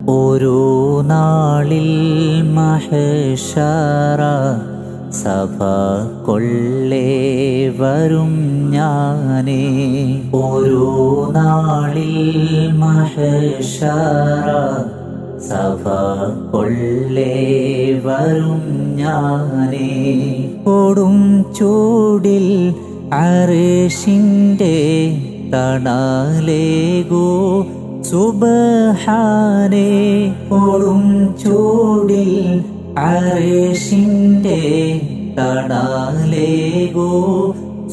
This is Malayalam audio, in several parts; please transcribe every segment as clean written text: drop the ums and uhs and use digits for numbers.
ഒരു നാളിൽ മഹ്ശറ സഭ കൊള്ളേ വരും ഞാനേ. ഒരു നാളിൽ മഹ്ശറ സഭ കൊള്ളേ വരും ഞാനേ. കൊടും ചൂടിൽ അർശിൻ്റെ തണലേകൂ സുബ്ഹാനേ. കൊടും ചൂടിൽ അർശിൻ്റെ തണലേകൂ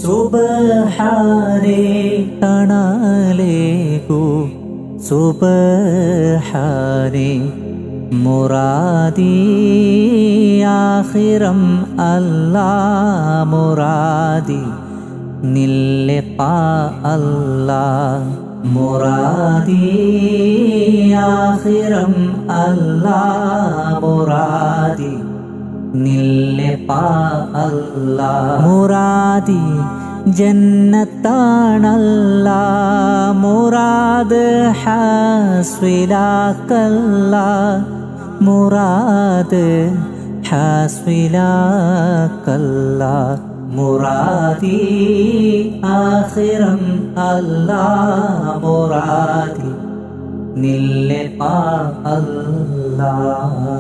സുബ്ഹാനേ. തണലേകൂ സുബ്ഹാനേ. മുറാദി ആഖിറം അല്ലാഹ് മുറാദി നില്ലിഖാ അല്ലാഹ്. മുറാദി ആഖിറം അല്ലാഹ് മുറാദി നില്ലിഖാ അല്ലാഹ്. മുറാദി ജന്നത്താണല്ലാഹ് മുറാദ് ഹാസ്വിലാക്കല്ലാഹ്. മുറാദ് ഹാസ്വിലാക്കല്ലാഹ്. മുറാദി ആഖിറം അല്ലാഹ് മുറാദി നില്ലിഖാ അല്ലാഹ്.